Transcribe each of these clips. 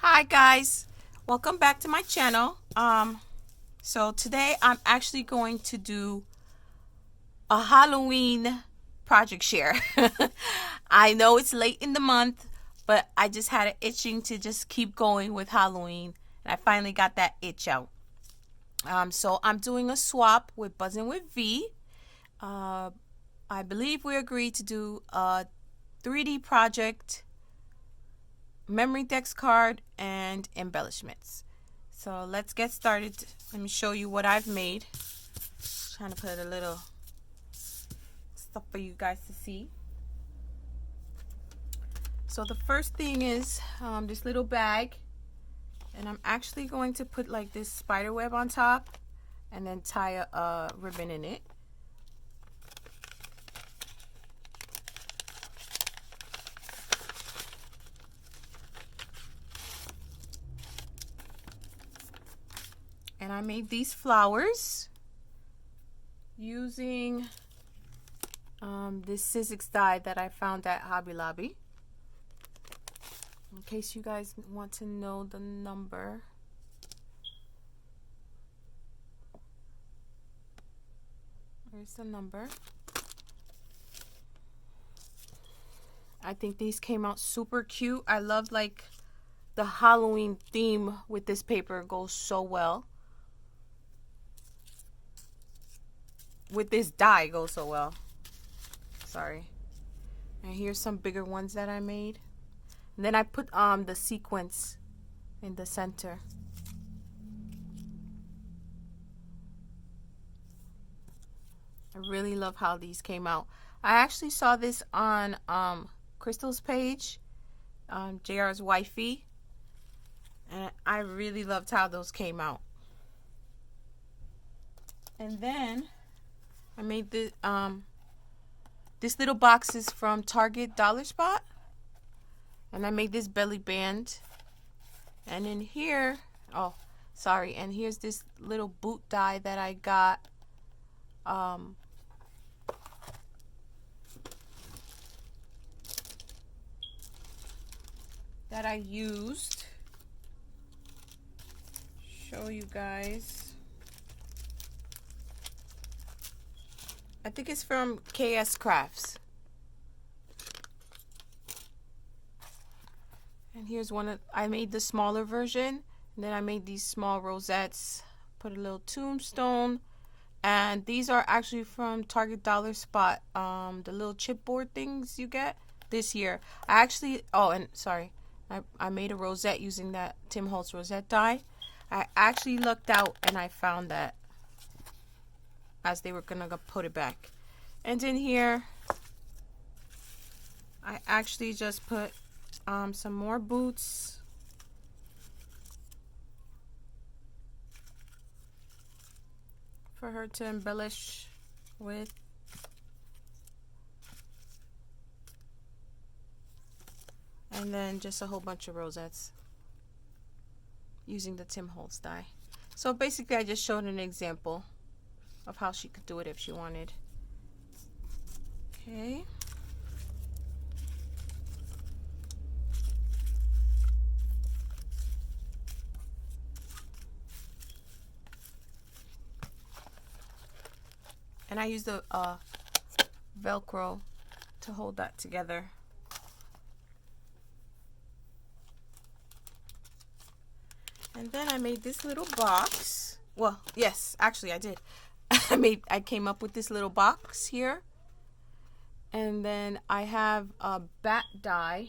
Hi guys, welcome back to my channel. So today I'm actually going to do a Halloween project share. I know it's late in the month, but I just had an itching to just keep going with Halloween, and I finally got that itch out. So I'm doing a swap with Buzzing with V. I believe we agreed to do a 3D project, memory decks card, and embellishments. So let's get started. Let me show you what I've made. Trying to put a little stuff for you guys to see. So the first thing is this little bag, and I'm actually going to put like this spider web on top and then tie a ribbon in it. And I made these flowers using this Sizzix die that I found at Hobby Lobby. In case you guys want to know the number. Here's the number. I think these came out super cute. I love like the Halloween theme with this paper. It goes so well. With this die, it goes so well. Sorry. And here's some bigger ones that I made. And then I put the sequins in the center. I really love how these came out. I actually saw this on Crystal's page, JR's wifey, and I really loved how those came out. And then I made this little box is from Target Dollar Spot, and I made this belly band. And in here, oh sorry, and here's this little boot die that I got that I used. Show you guys. I think it's from KS Crafts. And here's one I made the smaller version, and then I made these small rosettes, put a little tombstone, and these are actually from Target Dollar Spot, the little chipboard things you get this year. I actually, oh, and sorry, I made a rosette using that Tim Holtz rosette die. I actually looked out and I found that as they were gonna go put it back. And in here I actually just put some more boots, for her to embellish with. And then just a whole bunch of rosettes using the Tim Holtz die. So basically I just showed an example of how she could do it if she wanted. Okay. And I used the Velcro to hold that together. And then I made this little box. Well, yes, actually I did. I came up with this little box here. And then I have a bat die.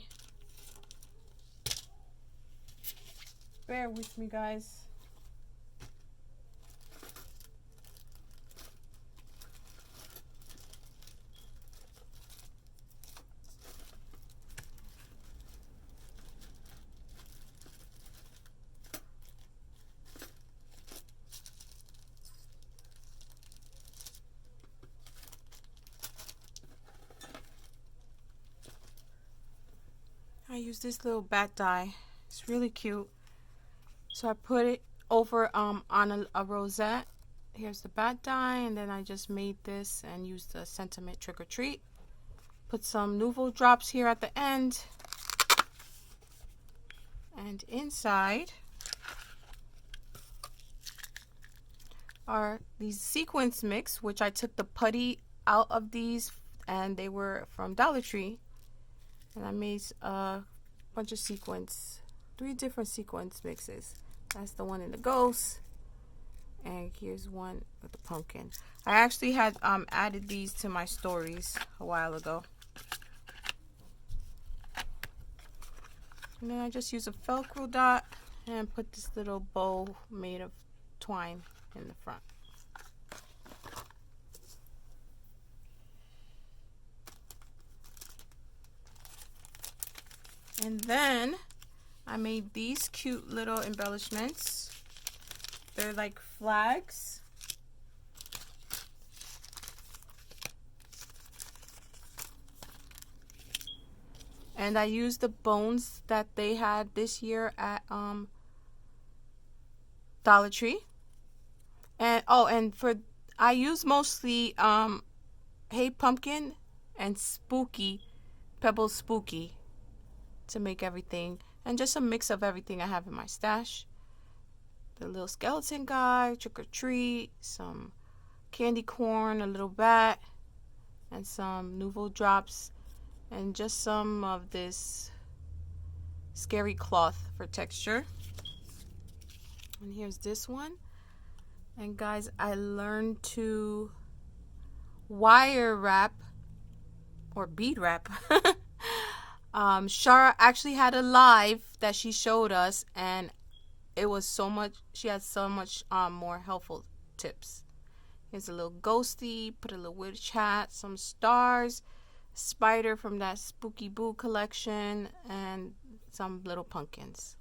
Bear with me, guys. I use this little bat die. It's really cute. So I put it over on a rosette. Here's the bat die, and then I just made this and used the sentiment trick or treat. Put some Nouveau drops here at the end. And inside are these sequins mix, which I took the putty out of these, and they were from Dollar Tree. And I made a bunch of sequins, 3 different sequins mixes. That's the one in the ghost, and here's one with the pumpkin. I actually had added these to my stories a while ago. And then I just use a Velcro dot and put this little bow made of twine in the front. And then I made these cute little embellishments. They're like flags. And I used the bones that they had this year at Dollar Tree. And I use mostly Hey Pumpkin and Spooky, Pebbles Spooky to make everything, and just a mix of everything I have in my stash. The little skeleton guy, trick or treat, some candy corn, a little bat, and some nouveau drops, and just some of this scary cloth for texture. And here's this one. And guys, I learned to wire wrap or bead wrap. Shara actually had a live that she showed us, and it was so much, she had so much more helpful tips. Here's a little ghosty, put a little witch hat, some stars, spider from that Spooky Boo collection, and some little pumpkins.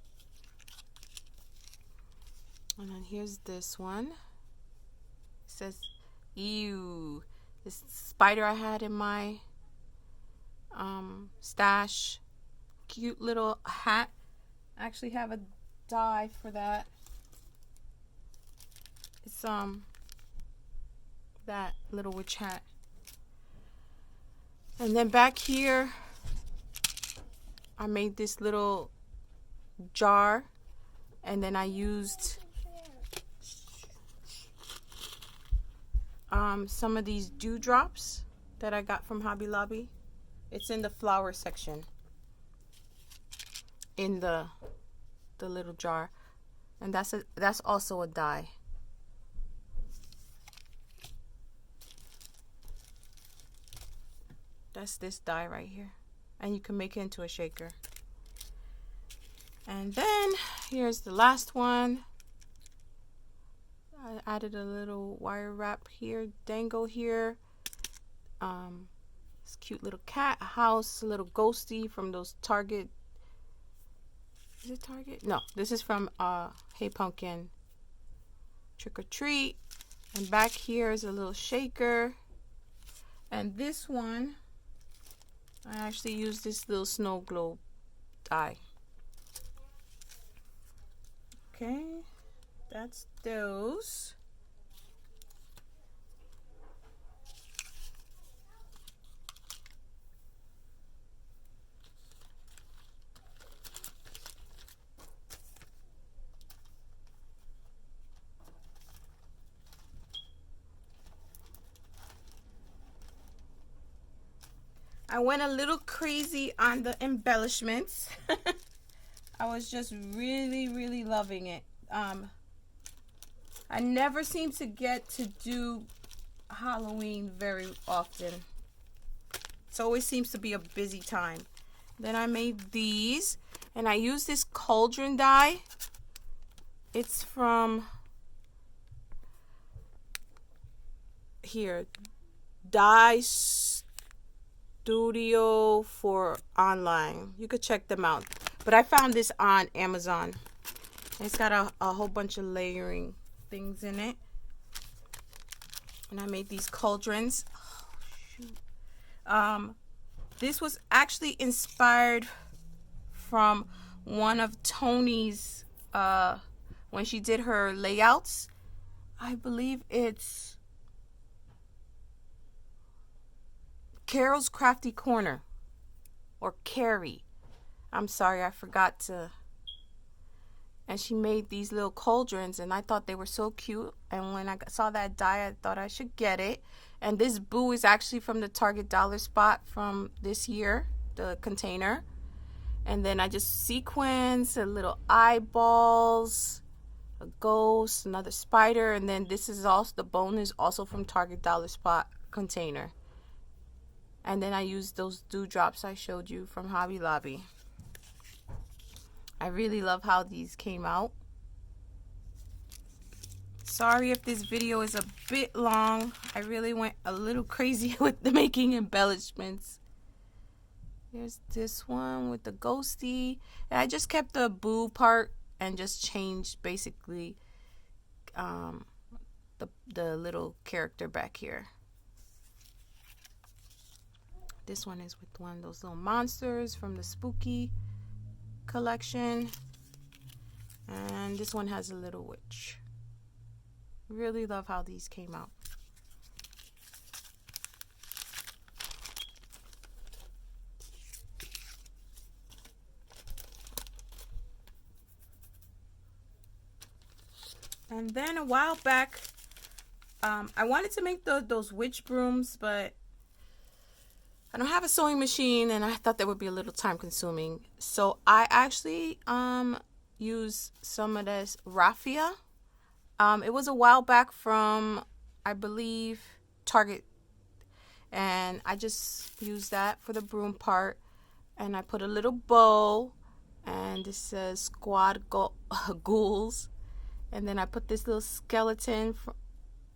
And then here's this one. It says, ew. This spider I had in my stash. Cute little hat. I actually have a die for that. It's that little witch hat. And then back here I made this little jar, and then I used some of these dewdrops that I got from Hobby Lobby. It's in the flower section in the little jar, and that's also a die. That's this die right here, and you can make it into a shaker. And then here's the last one. I added a little wire wrap here, dangle here. This cute little cat, a house, a little ghosty from those Target. Is it Target? No, this is from Hey Pumpkin Trick or Treat. And back here is a little shaker. And this one, I actually used this little snow globe die. Okay, that's those. I went a little crazy on the embellishments. I was just really loving it. I never seem to get to do Halloween very often. It always seems to be a busy time. Then I made these, and I used this Cauldron die. It's from here, Die Studio for online. You could check them out. But I found this on Amazon. It's got a whole bunch of layering things in it. And I made these cauldrons. Oh, shoot. This was actually inspired from one of Tony's, when she did her layouts. I believe it's Carol's Crafty Corner, or Carrie. I'm sorry, I forgot to and she made these little cauldrons, and I thought they were so cute. And when I saw that die, I thought I should get it. And this boo is actually from the Target dollar spot from this year, the container. And then I just sequins a little eyeballs, a ghost, another spider, and then this is also, the bone is also from Target dollar spot container. And then I used those dewdrops I showed you from Hobby Lobby. I really love how these came out. Sorry if this video is a bit long. I really went a little crazy with the making embellishments. Here's this one with the ghosty. And I just kept the boo part and just changed basically the little character back here. This one is with one of those little monsters from the spooky collection. And this one has a little witch. Really love how these came out. And then a while back, I wanted to make those witch brooms, but I don't have a sewing machine, and I thought that would be a little time consuming. So I actually use some of this raffia. It was a while back from, I believe, Target, and I just used that for the broom part. And I put a little bow, and this says squad ghouls. And then I put this little skeleton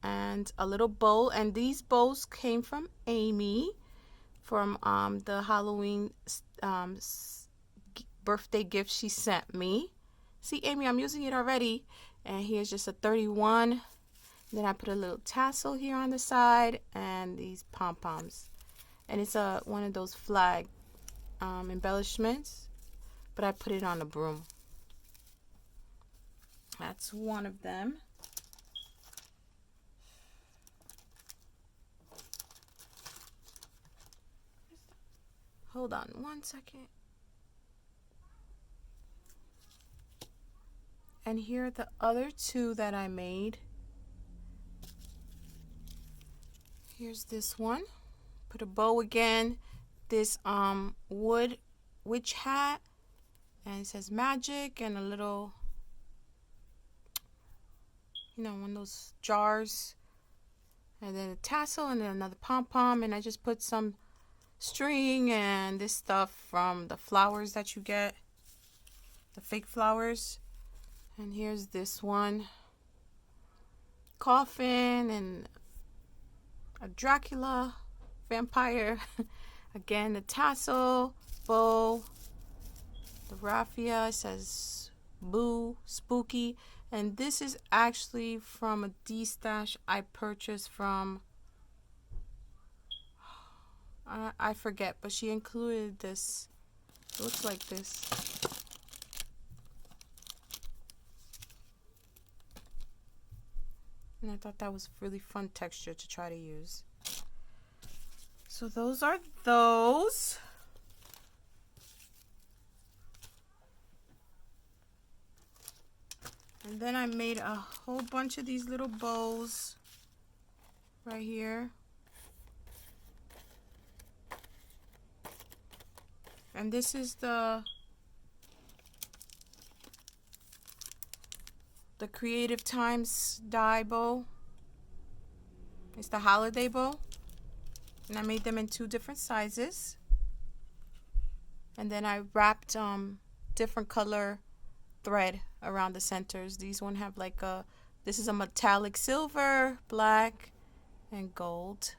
and a little bow, and these bows came from Amy from the Halloween birthday gift she sent me. See, Amy, I'm using it already. And here's just a 31. Then I put a little tassel here on the side and these pom-poms. And it's one of those flag embellishments, but I put it on a broom. That's one of them. Hold on one second. And here are the other two that I made. Here's this one. Put a bow again. This wood witch hat. And it says magic and a little, one of those jars. And then a tassel and then another pom-pom. And I just put some string and this stuff from the flowers that you get. The fake flowers. And here's this one. Coffin and a Dracula vampire. Again, the tassel, bow, the raffia says boo, spooky. And this is actually from a D-stash I purchased from, I forget, but she included this. It looks like this. And I thought that was really fun texture to try to use. So those are those. And then I made a whole bunch of these little bows right here. And this is the Creative Times die bow. It's the holiday bow. And I made them in 2 different sizes. And then I wrapped different color thread around the centers. These one have like this is a metallic silver, black, and gold.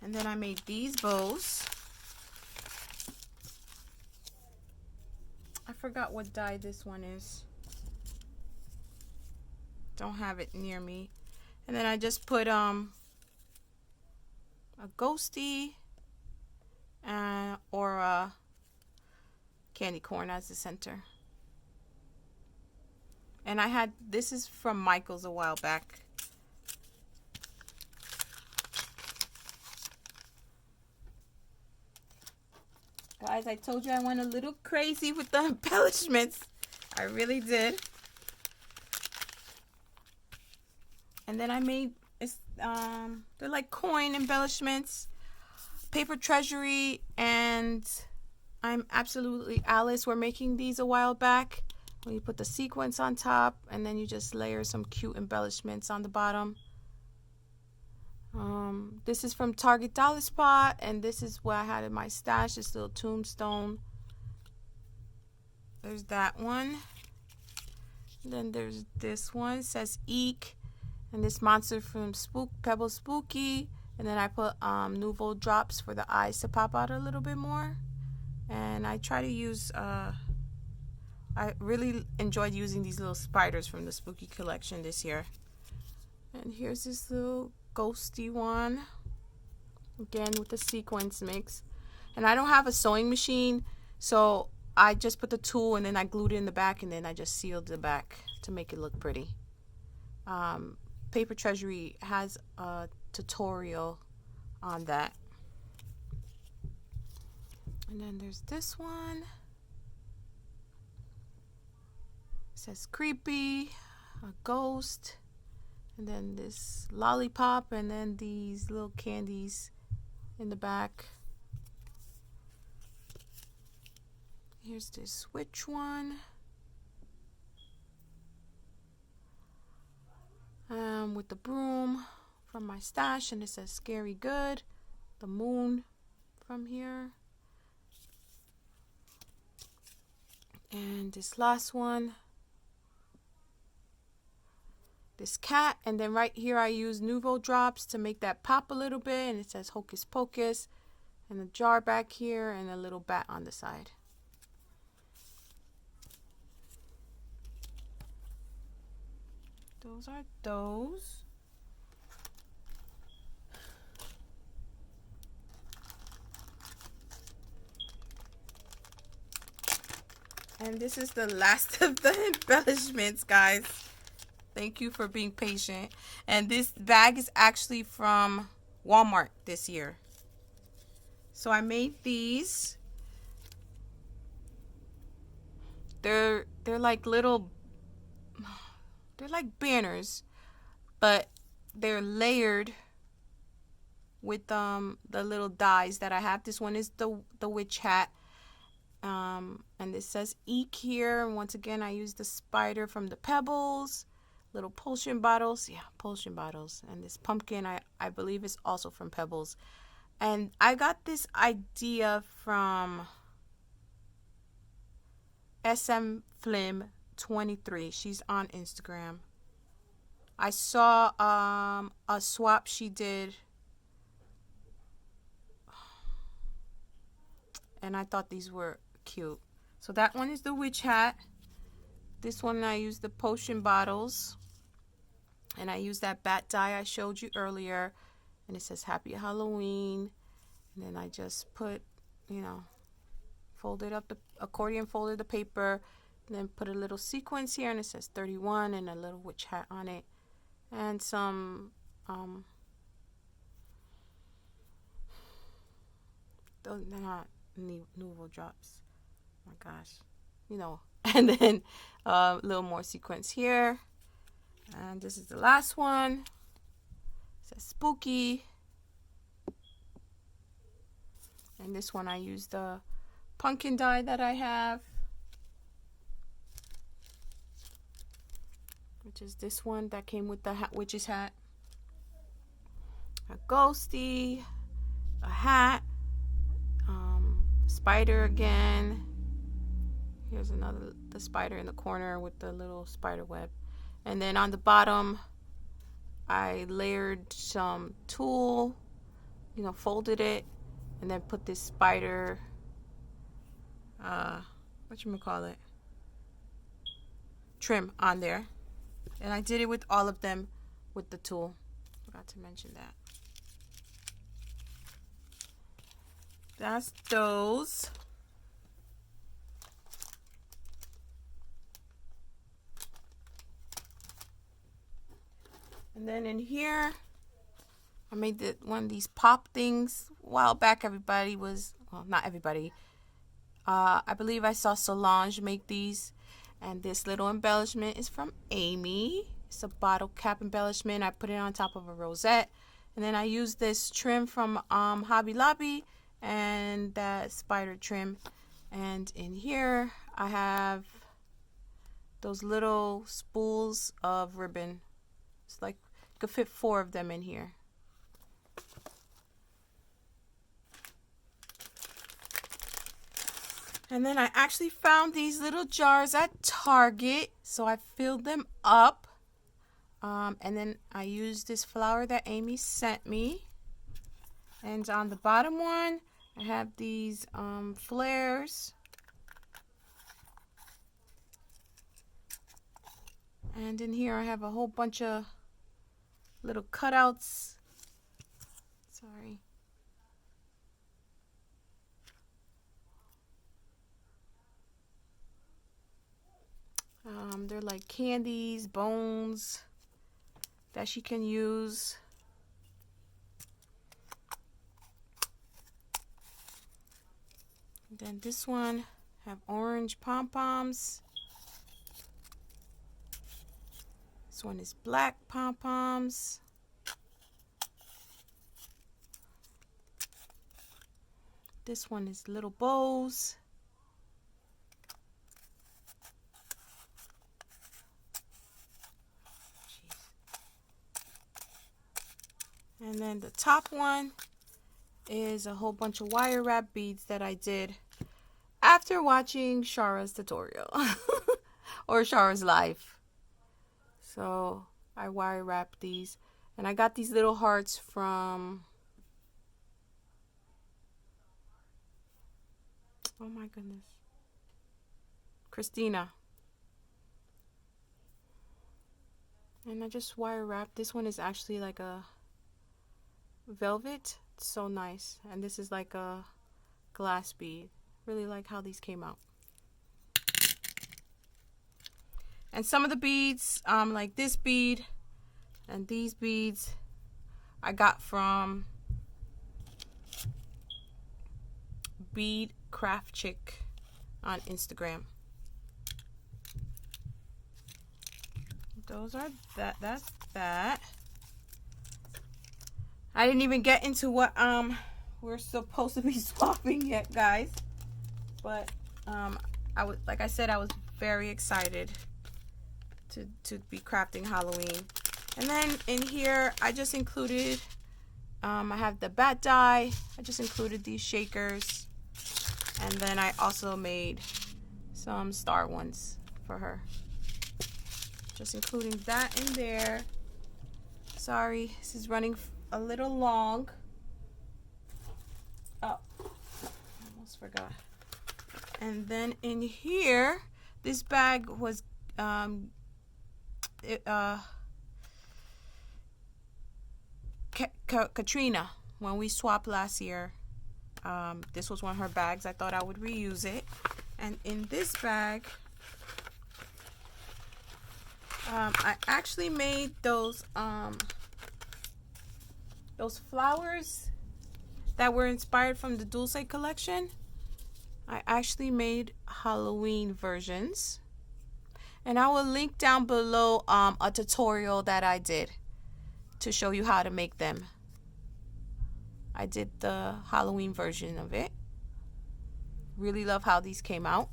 And then I made these bows. I forgot what dye this one is. Don't have it near me. And then I just put a ghosty or a candy corn as the center. And I had, this is from Michael's a while back. Guys, I told you I went a little crazy with the embellishments. I really did. And then I made, they're like coin embellishments, paper treasury, and I'm Absolutely Alice. We're making these a while back. When you put the sequins on top, and then you just layer some cute embellishments on the bottom. This is from Target Dollar Spot, and this is what I had in my stash, this little tombstone. There's that one. Then there's this one, it says Eek, and this monster from Pebble Spooky. And then I put Nouveau drops for the eyes to pop out a little bit more. And I try to use, I really enjoyed using these little spiders from the Spooky collection this year. And here's this little ghosty one, again with the sequins mix. And I don't have a sewing machine, so I just put the tool and then I glued it in the back, and then I just sealed the back to make it look pretty. Paper Treasury has a tutorial on that. And then there's this one. It says creepy, a ghost, and then this lollipop, and then these little candies in the back. Here's this witch one. With the broom from my stash, and it says scary good. The moon from here. And this last one, this cat, and then right here I use Nouveau drops to make that pop a little bit, and it says Hocus Pocus, and a jar back here, and a little bat on the side. Those are those. And this is the last of the embellishments, guys. Thank you for being patient. And this bag is actually from Walmart this year. So I made these. They're like little, they're like banners, but they're layered with the little dies that I have. This one is the witch hat. And it says Eek here. And once again, I use the spider from the Pebbles. Little potion bottles. Yeah, potion bottles. And this pumpkin, I believe, is also from Pebbles. And I got this idea from smflim23. She's on Instagram. I saw a swap she did, and I thought these were cute. So that one is the witch hat. This one I use the potion bottles, and I use that bat die I showed you earlier, and it says Happy Halloween. And then I just put, you know, folded up the accordion, folded the paper, and then put a little sequence here, and it says 31, and a little witch hat on it, and some they're not Nouveau drops. Oh my gosh, you know. And then a little more sequence here, and this is the last one. It says spooky, and this one I use the pumpkin die that I have, which is this one that came with the witch's hat. A ghosty, a hat, spider again. Here's another, the spider in the corner with the little spider web. And then on the bottom, I layered some tulle, you know, folded it, and then put this spider, whatchamacallit, trim on there. And I did it with all of them with the tulle. Forgot to mention that. That's those. And then in here, I made one of these pop things a while back. Everybody was, well, not everybody. I believe I saw Solange make these. And this little embellishment is from Amy. It's a bottle cap embellishment. I put it on top of a rosette. And then I used this trim from Hobby Lobby and that spider trim. And in here, I have those little spools of ribbon. It's like, you could fit 4 of them in here. And then I actually found these little jars at Target, so I filled them up. And then I used this flower that Amy sent me. And on the bottom one, I have these flares. And in here I have a whole bunch of little cutouts. Sorry. They're like candies, bones that she can use. And then this one have orange pom-poms. This one is black pom-poms. This one is little bows. And then the top one is a whole bunch of wire wrap beads that I did after watching Shara's tutorial or Shara's live. So I wire wrapped these, and I got these little hearts from, oh my goodness, Christina. And I just wire wrapped. This one is actually like a velvet. It's so nice. And this is like a glass bead. Really like how these came out. And some of the beads, like this bead and these beads, I got from Bead Craft Chick on Instagram. Those are that's that. I didn't even get into what we're supposed to be swapping yet, guys. But I was, like I said, I was very excited to be crafting Halloween. And then in here I just included I have the bat die. I just included these shakers, and then I also made some star ones for her, just including that in there. Sorry, this is running a little long. Oh, almost forgot. And then in here, this bag was Katrina, when we swapped last year. This was one of her bags. I thought I would reuse it. And in this bag, I actually made those flowers that were inspired from the Dulce collection. I actually made Halloween versions, and I will link down below a tutorial that I did to show you how to make them. I did the Halloween version of it. Really love how these came out.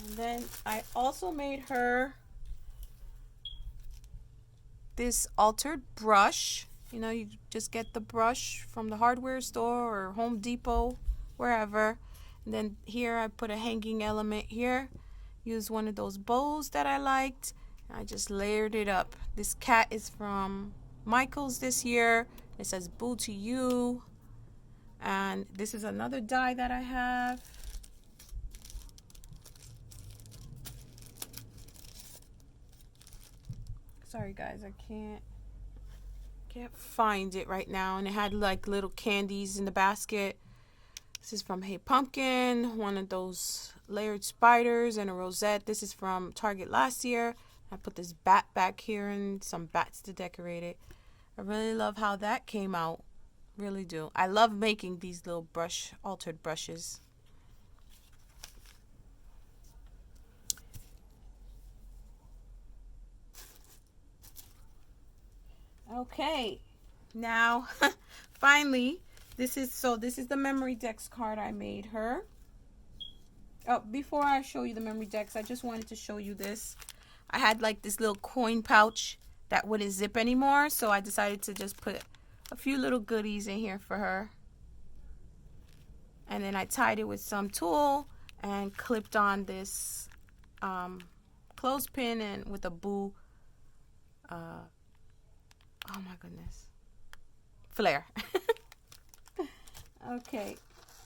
And then I also made her this altered brush. You know, you just get the brush from the hardware store or Home Depot, wherever. And then here I put a hanging element here. Use one of those bows that I liked. I just layered it up. This cat is from Michael's this year. It says "Boo to you." And this is another die that I have. Sorry guys, I can't find it right now. And it had like little candies in the basket. This is from Hey Pumpkin, one of those layered spiders and a rosette. This is from Target last year. I put this bat back here and some bats to decorate it. I really love how that came out. Really do. I love making these little altered brushes. Okay, now finally, this is the memory decks card I made her. Oh, before I show you the memory decks, I just wanted to show you this. I had like this little coin pouch that wouldn't zip anymore, so I decided to just put a few little goodies in here for her. And then I tied it with some tulle and clipped on this clothespin and with a boo. Oh my goodness. Flare. Okay.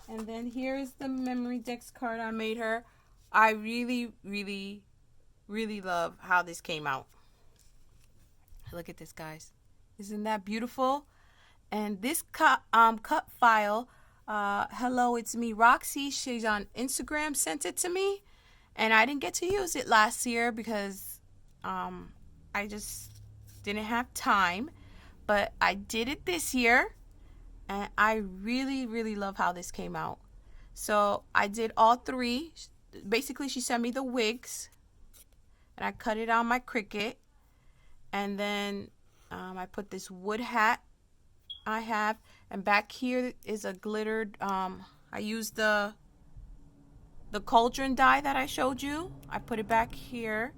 And then here's the memory decks card I made her. I really, really, really love how this came out. Look at this, guys. Isn't that beautiful? And this cut file, hello, it's me, Roxy. She's on Instagram, sent it to me. And I didn't get to use it last year because I just didn't have time. But I did it this year. And I really, really love how this came out. So I did all three. Basically, she sent me the wigs. And I cut it on my Cricut. And then I put this wood hat I have. And back here is a glittered, I used the Cauldron die that I showed you. I put it back here.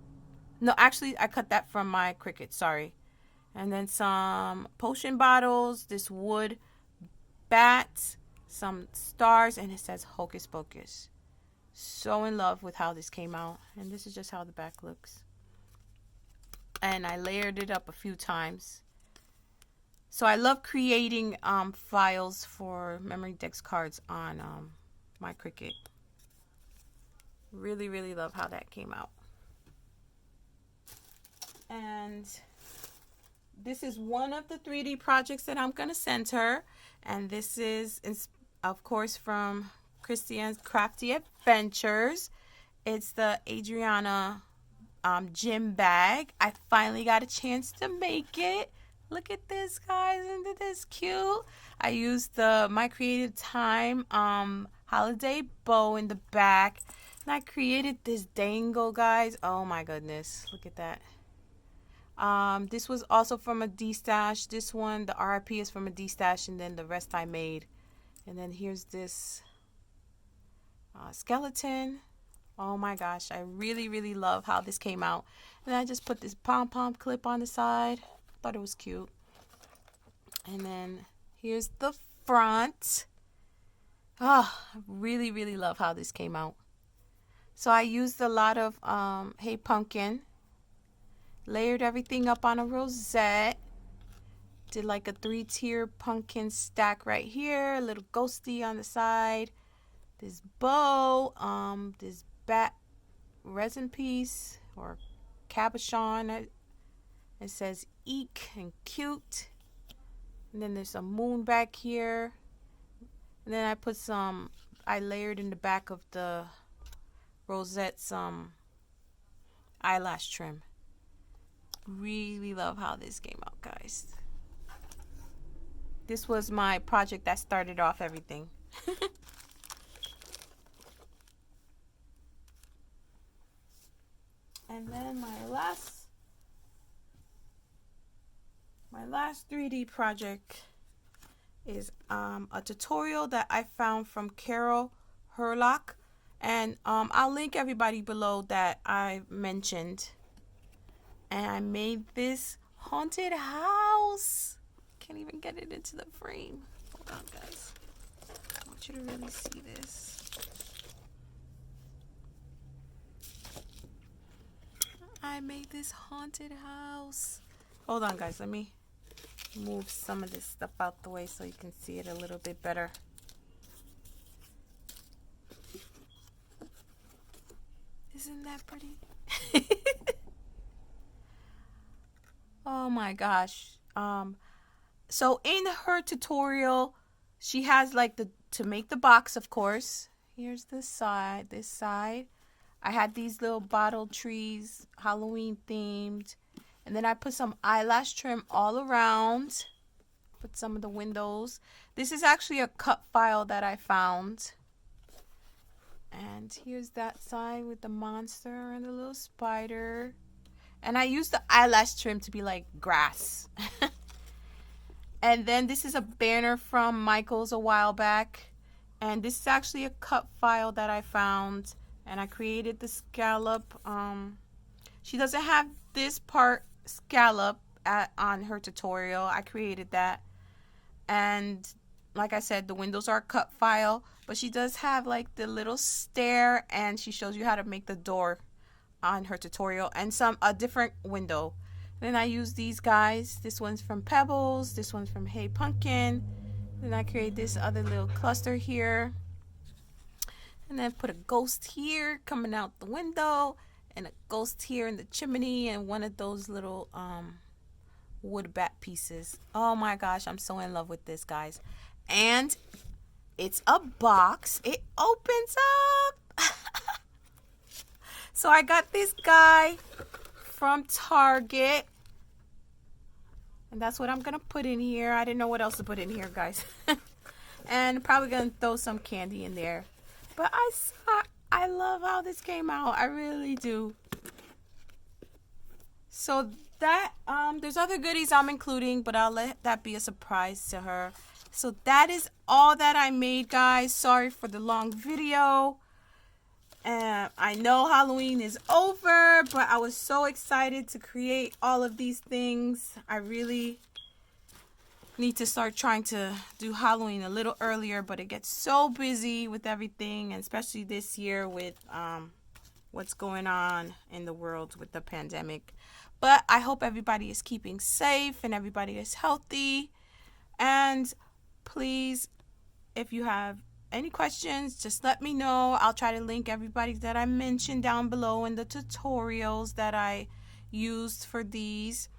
No, actually, I cut that from my Cricut, sorry. And then some potion bottles, this wood bats, some stars, and it says Hocus Pocus. So in love with how this came out. And this is just how the back looks. And I layered it up a few times. So I love creating files for memory decks cards on my Cricut. Really, really love how that came out. And this is one of the 3D projects that I'm going to send her. And this is, of course, from Christian's Crafty Adventures. It's the Adriana gym bag. I finally got a chance to make it. Look at this, guys. Isn't this cute? I used the My Creative Time holiday bow in the back. And I created this dangle, guys. Oh my goodness. Look at that. This was also from a D-stash. This one, the RIP, is from a D-stash, and then the rest I made. And then here's this skeleton. Oh my gosh, I really, really love how this came out. And I just put this pom-pom clip on the side. Thought it was cute. And then here's the front. Oh, I really, really love how this came out. So I used a lot of Hey Pumpkin. Layered everything up on a rosette. Did like a 3-tier pumpkin stack right here. A little ghosty on the side. This bow. This bat resin piece or cabochon. It says eek and cute. And then there's a moon back here. And then I put I layered in the back of the rosette some eyelash trim. Really love how this came out, guys. This was my project that started off everything. And then my last 3D project is a tutorial that I found from Carol Herlock, and I'll link everybody below that I mentioned. And I made this haunted house. Can't even get it into the frame. Hold on, guys. I want you to really see this. I made this haunted house. Hold on, guys. Let me move some of this stuff out the way so you can see it a little bit better. Isn't that pretty? Oh my gosh. So in her tutorial, she has like to make the box, of course, here's the side, this side. I had these little bottle trees, Halloween themed. And then I put some eyelash trim all around. Put some of the windows. This is actually a cut file that I found. And here's that side with the monster and the little spider. And I used the eyelash trim to be like grass. And then this is a banner from Michael's a while back. And this is actually a cut file that I found. And I created the scallop. She doesn't have this part scallop on her tutorial. I created that. And like I said, the windows are a cut file. But she does have like the little stair. And she shows you how to make the door on her tutorial. And a different window. Then I use these guys. This one's from Pebbles. This one's from Hey Pumpkin. Then I create this other little cluster here. And then put a ghost here coming out the window. And a ghost here in the chimney. And one of those little wood bat pieces. Oh my gosh, I'm so in love with this, guys. And it's a box. It opens up. So I got this guy from Target. And that's what I'm going to put in here. I didn't know what else to put in here, guys. And probably going to throw some candy in there. But I love how this came out. I really do. So that, there's other goodies I'm including, but I'll let that be a surprise to her. So that is all that I made, guys. Sorry for the long video. I know Halloween is over, but I was so excited to create all of these things. I really need to start trying to do Halloween a little earlier, but it gets so busy with everything, and especially this year with what's going on in the world with the pandemic. But I hope everybody is keeping safe and everybody is healthy. And please, if you have any questions, just let me know. I'll try to link everybody that I mentioned down below in the tutorials that I used for these.